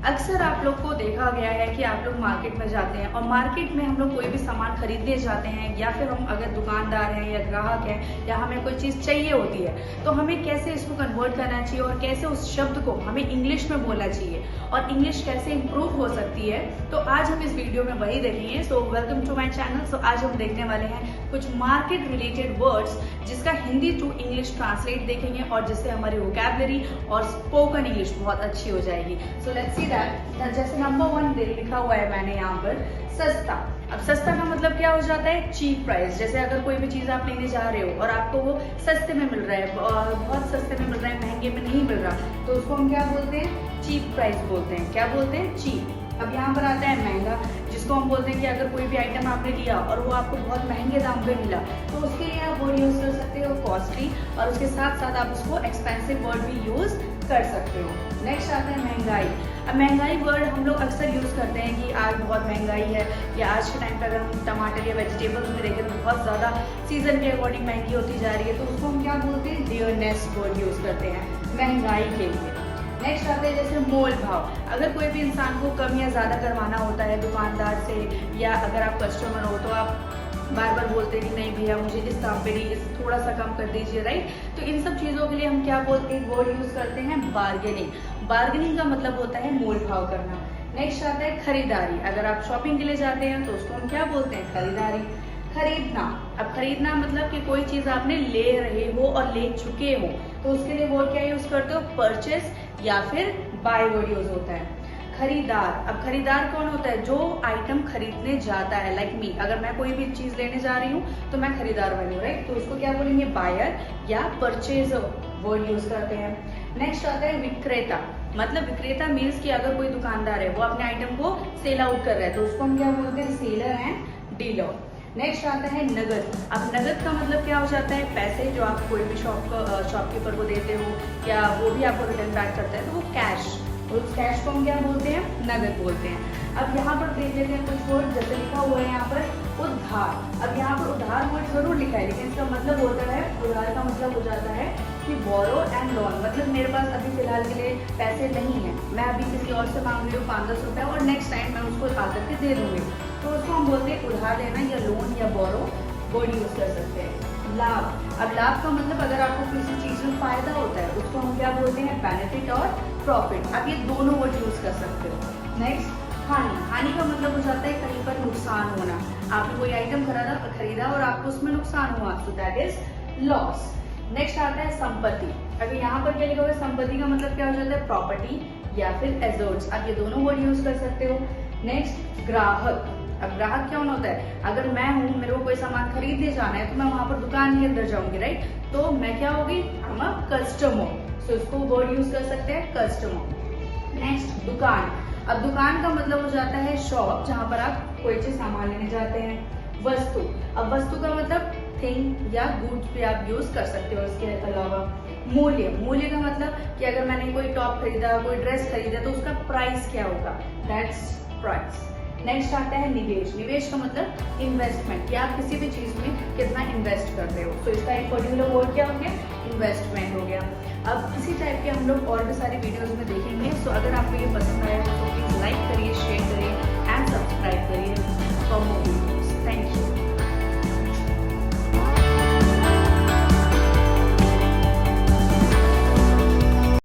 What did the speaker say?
अक्सर आप लोग को देखा गया है कि आप लोग मार्केट में जाते हैं और मार्केट में हम लोग कोई भी सामान खरीदने जाते हैं या फिर हम अगर दुकानदार हैं या ग्राहक हैं या हमें कोई चीज़ चाहिए होती है तो हमें कैसे इसको कन्वर्ट करना चाहिए और कैसे उस शब्द को हमें इंग्लिश में बोलना चाहिए और इंग्लिश कैसे इम्प्रूव हो सकती है। तो आज हम इस वीडियो में वही देखेंगे। So welcome to my channel. So आज हम देखने वाले हैं कुछ मार्केट रिलेटेड वर्ड्स जिसका हिंदी टू इंग्लिश ट्रांसलेट देखेंगे और जिससे हमारी वोकैबुलरी और स्पोकन इंग्लिश बहुत अच्छी हो जाएगी। So let's see that. जैसे नंबर 1 लिखा हुआ है मैंने यहाँ पर सस्ता। अब सस्ता का मतलब क्या हो जाता है? Cheap price. जैसे अगर कोई भी चीज़ आप लेने जा रहे हो और आपको वो सस्ते में मिल रहा है, बहुत सस्ते में मिल रहा है, महंगे में नहीं मिल रहा, तो उसको हम क्या बोलते हैं? चीप प्राइस बोलते हैं। क्या बोलते हैं? चीप। अब यहाँ पर आता है महंगा, जिसको हम बोलते हैं कि अगर कोई भी आइटम आपने लिया और वो आपको बहुत महंगे दाम पे मिला तो उसके लिए आप वर्ड यूज़ कर सकते हो कॉस्टली, और उसके साथ साथ आप उसको एक्सपेंसिव वर्ड भी यूज़ कर सकते हो। नेक्स्ट आता है महंगाई। अब महंगाई वर्ड हम लोग अक्सर यूज़ करते हैं कि आज बहुत महंगाई है, या आज के टाइम पर अगर हम टमाटर या वेजिटेबल्स में देखें तो बहुत ज़्यादा सीजन के अकॉर्डिंग महंगी होती जा रही है, तो उसको हम क्या बोलते हैं? डियरनेस वर्ड यूज़ करते हैं महंगाई के लिए। नेक्स्ट आता है जैसे मोल भाव। अगर कोई भी इंसान को कम या ज़्यादा करवाना होता है दुकानदार से, या अगर आप कस्टमर हो तो आप बार बार बोलते हैं कि नहीं भैया मुझे इस दाम पे नहीं, इस थोड़ा सा कम कर दीजिए, राइट। तो इन सब चीज़ों के लिए हम क्या बोलते हैं? वर्ड यूज़ करते हैं बार्गेनिंग। बार्गेनिंग का मतलब होता है मोल भाव करना। नेक्स्ट आता है खरीदारी। अगर आप शॉपिंग के लिए जाते हैं तो उसको हम क्या बोलते हैं? खरीदारी। खरीदना। अब खरीदना मतलब कि कोई चीज़ आपने ले रहे हो और ले चुके हो, तो उसके लिए वर्ड क्या यूज़ करते हो? परचेस या फिर बाय वर्ड यूज़ होता है। खरीदार। अब खरीदार कौन होता है? जो आइटम खरीदने जाता है, लाइक मी। अगर मैं कोई भी चीज़ लेने जा रही हूँ तो मैं खरीदार बनी हूँ, राइट। तो उसको क्या बोलेंगे? बायर या परचेज वर्ड यूज़ करते हैं। नेक्स्ट आता है विक्रेता। मतलब विक्रेता मीन्स कि अगर कोई दुकानदार है वो अपने आइटम को सेल आउट कर रहा है तो उसको हम क्या बोलते हैं? Seller and dealer. नेक्स्ट आता है नगद। अब नगद का मतलब क्या हो जाता है? पैसे जो आप कोई भी शॉपकीपर को देते हो या वो भी आपको रिटर्न बैक करता है, तो वो कैश। उस कैश को हम क्या बोलते हैं? नगद बोलते हैं। अब यहाँ पर देख लेते हैं कुछ वर्ड। जैसे लिखा हुआ है यहाँ पर उधार। अब यहाँ पर उधार वर्ड जरूर लिखा है, लेकिन इसका मतलब होता है, उधार का मतलब हो जाता है कि बोरो एंड लोन। मतलब मेरे पास अभी फिलहाल के लिए पैसे नहीं है, मैं अभी किसी और से मांग रही हूँ 5-10 रुपये और नेक्स्ट टाइम मैं उसको आकर के दे दूंगी, तो उसको हम बोलते हैं उधार देना या लोन या बोरो वर्ड यूज कर सकते हैं। लाभ। अब लाभ का मतलब अगर आपको किसी चीज़ में फायदा होता है उसको हम क्या बोलते हैं? बेनिफिट और प्रॉफिट। अब ये दोनों वर्ड यूज कर सकते हो। नेक्स्ट हानि। हानि का मतलब हो जाता है कहीं पर नुकसान होना। आपने कोई आइटम खरीदा और आपको उसमें नुकसान हुआ, so that is loss. Next आता है संपत्ति। अगर यहाँ पर क्या लिखा हुआ है? संपत्ति का मतलब क्या हो जाता है? प्रॉपर्टी या फिर एसेट्स। आप ये दोनों वर्ड यूज कर सकते हो। नेक्स्ट ग्राहक। अब ग्राहक कौन होता है? अगर मैं हूँ, मेरे को कोई सामान खरीदने जाना है तो मैं वहां पर दुकान के अंदर जाऊंगी, राइट। तो मैं क्या होगी? I am a customer. सो इसको वर्ड यूज कर सकते हैं कस्टमर। नेक्स्ट दुकान। अब दुकान का मतलब हो जाता है शॉप, जहां पर आप कोई चीज सामान लेने जाते हैं। वस्तु। अब वस्तु का मतलब थिंग या गुड्स भी आप यूज कर सकते हो। इसके अलावा मूल्य। मूल्य का मतलब कि अगर मैंने कोई टॉप खरीदा, कोई ड्रेस खरीदा, तो उसका प्राइस क्या होगा? That's price. नेक्स्ट आता है निवेश। निवेश का मतलब इन्वेस्टमेंट, या आप किसी भी चीज में कितना इन्वेस्ट कर रहे हो। तो इसका एक पर्टिकुलर वर्ड क्या हो गया? इन्वेस्टमेंट हो गया। अब इसी टाइप के हम लोग और भी सारी वीडियोस में देखेंगे। सो अगर आपको ये पसंद आया तो प्लीज लाइक करिए, शेयर करिए एंड सब्सक्राइब करिए फॉर मोर वीडियो।